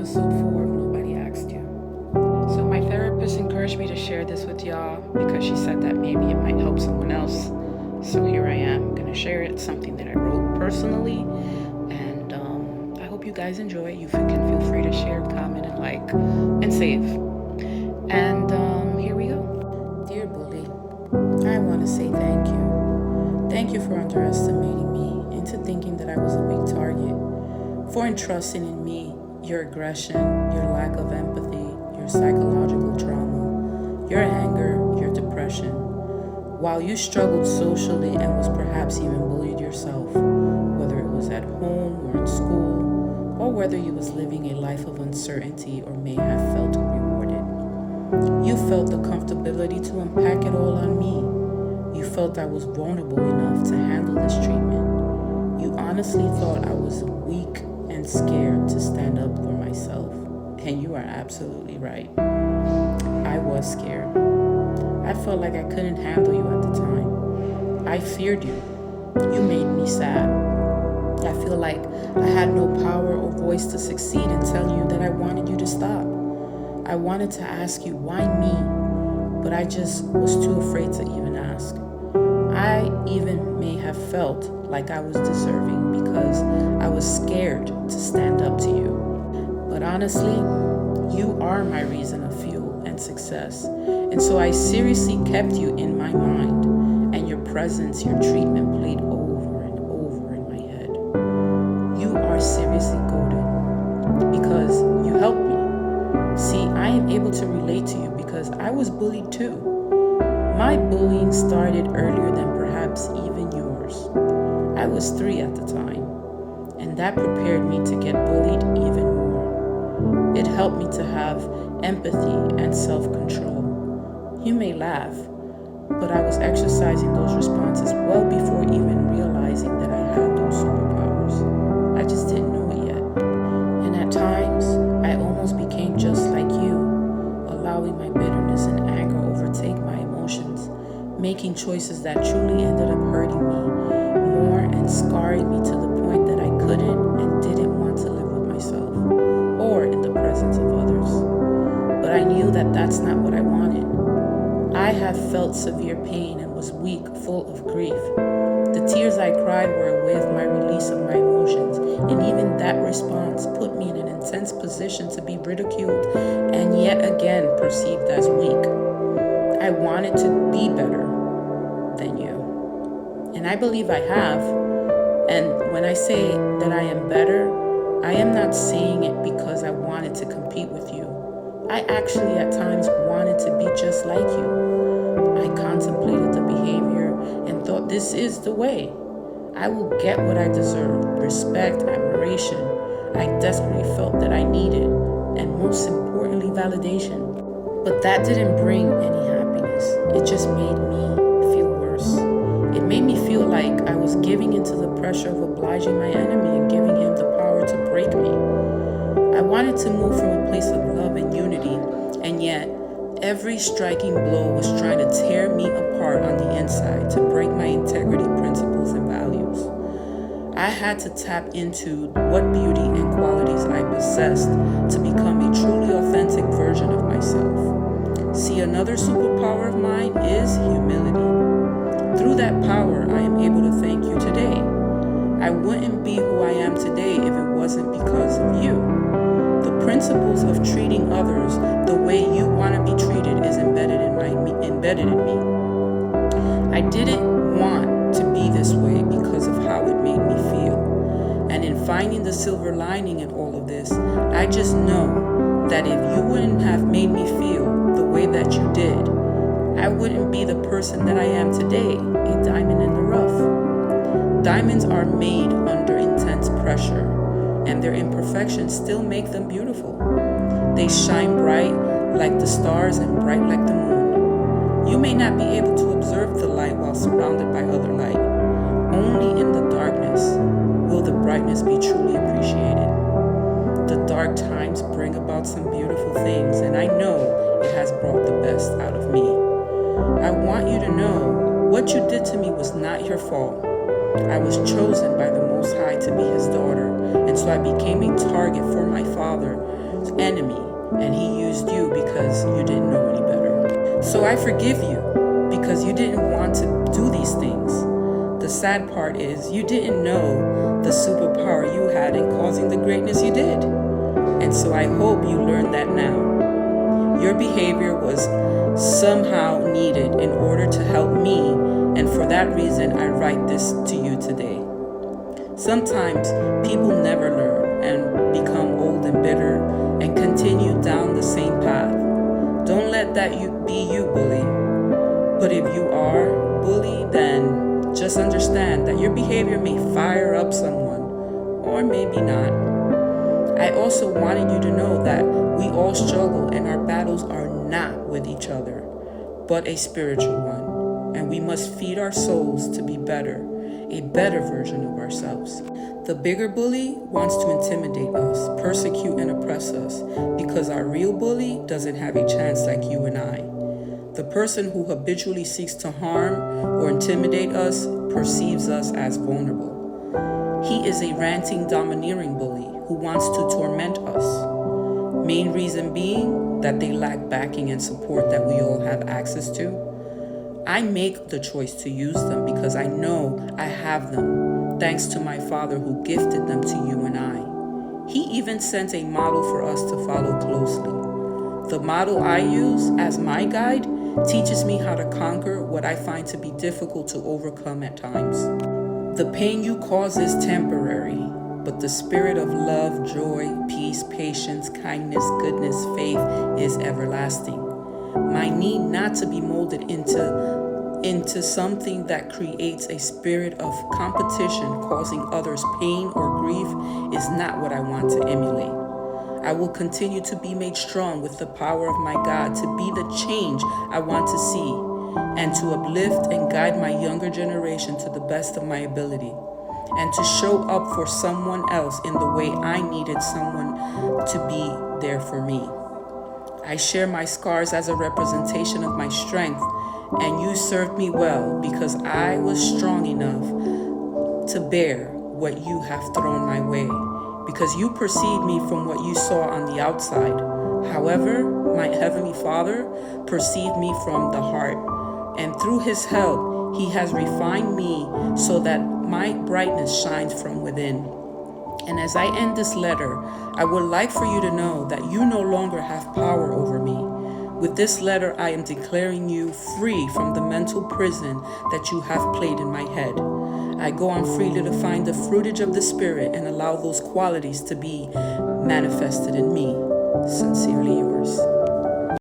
episode 4 of Nobody Asked You. So, my therapist encouraged me to share this with y'all because she said that maybe it might help someone else. So, here I am, going to share it. It's something that I wrote personally, and I hope you guys enjoy it. You can feel free to share, comment, and like, and save. And here we go. Dear Bully, I want to say thank you. Thank you for underestimating me into thinking that I was a weak target, for entrusting in me your aggression, your lack of empathy, your psychological trauma, your anger, your depression, while you struggled socially and was perhaps even bullied yourself, whether it was at home or in school, or whether you was living a life of uncertainty or may have felt rewarded. You felt the comfortability to unpack it all on me. You felt I was vulnerable enough to handle this treatment. You honestly thought I was weak and scared to stand up for myself. And you are absolutely right. I was scared. I felt like I couldn't handle you at the time. I feared you. You made me sad. I feel like I had no power or voice to succeed in telling you that I wanted you to stop. I wanted to ask you, why me? But I just was too afraid to even ask. I even may have felt like I was deserving because I was scared to stand up to you. But honestly, you are my reason of fuel and success. And so I seriously kept you in my mind, and your presence, your treatment played over and over in my head. You are seriously goated because you helped me. See, I am able to relate to you because I was bullied too. My bullying started earlier than perhaps even yours. I was 3 at the time, and that prepared me to get bullied even more. It helped me to have empathy and self-control. You may laugh, but I was exercising those responses well before even realizing that I had those superpowers. I just didn't know it yet. And at times, I almost became just like you, allowing my bitterness and anger overtake my emotions, making choices that truly ended up hurting me more and scarring me to the point that I couldn't and didn't want to live with myself or in the presence of others. But I knew that that's not what I wanted. I have felt severe pain and was weak, full of grief. The tears I cried were a way of my release of my emotions, and even that response put me in an intense position to be ridiculed and yet again perceived as weak. I wanted to be better than you. And I believe I have. And when I say that I am better, I am not saying it because I wanted to compete with you. I actually at times wanted to be just like you. I contemplated the behavior and thought this is the way. I will get what I deserve, respect, admiration. I desperately felt that I needed, and most importantly, validation. But that didn't bring any happiness. It just made me feel worse. It made me feel like I was giving into the pressure of obliging my enemy and giving him the power to break me. I wanted to move from a place of love and unity, and yet every striking blow was trying to tear me apart on the inside to break my integrity, principles, and values. I had to tap into what beauty and qualities I possessed to become a truly authentic version of myself. See, another superpower of mine is humility. Through that power, I am able to thank you today. I wouldn't be who I am today if it wasn't because of you. The principles of treating others the way you want to be treated is embedded in me. I didn't want to be this way because of how it made me feel. And in finding the silver lining in all of this, I just know that if you wouldn't have made me feel the way that you did, I wouldn't be the person that I am today, a diamond in the rough. Diamonds are made under intense pressure, and their imperfections still make them beautiful. They shine bright like the stars and bright like the moon. You may not be able to observe the light while surrounded by other light. Only in the darkness will the brightness be truly appreciated. The dark times bring about some beautiful things, and I know it has brought the best out of me. I want you to know what you did to me was not your fault. I was chosen by the Most High to be his daughter, and so I became a target for my father enemy, and he used you because you didn't know any better. So I forgive you because you didn't want to do these things. The sad part is you didn't know the superpower you had in causing the greatness you did. And so I hope you learned that now. Your behavior was somehow needed in order to help me, and for that reason I write this to you today. Sometimes people never learn and become old and bitter and continue down the same path. Don't let that be you, bully. But if you are bully, then just understand that your behavior may fire up someone, or maybe not. I also wanted you to know that we all struggle and our battles are not with each other, but a spiritual one. And we must feed our souls to be better, a better version of ourselves. The bigger bully wants to intimidate us, persecute and oppress us, because our real bully doesn't have a chance like you and I. The person who habitually seeks to harm or intimidate us perceives us as vulnerable. He is a ranting, domineering bully who wants to torment us. Main reason being that they lack backing and support that we all have access to. I make the choice to use them because I know I have them, thanks to my Father who gifted them to you and I. He even sent a model for us to follow closely. The model I use as my guide teaches me how to conquer what I find to be difficult to overcome at times. The pain you cause is temporary, but the spirit of love, joy, peace, patience, kindness, goodness, faith is everlasting. My need not to be molded into something that creates a spirit of competition, causing others pain or grief, is not what I want to emulate. I will continue to be made strong with the power of my God to be the change I want to see, and to uplift and guide my younger generation to the best of my ability, and to show up for someone else in the way I needed someone to be there for me. I share my scars as a representation of my strength, and you served me well because I was strong enough to bear what you have thrown my way, because you perceived me from what you saw on the outside. However, my Heavenly Father perceived me from the heart, and through His help, He has refined me so that my brightness shines from within. And as I end this letter, I would like for you to know that you no longer have power over me. With this letter, I am declaring you free from the mental prison that you have played in my head. I go on freely to find the fruitage of the Spirit and allow those qualities to be manifested in me. Sincerely yours.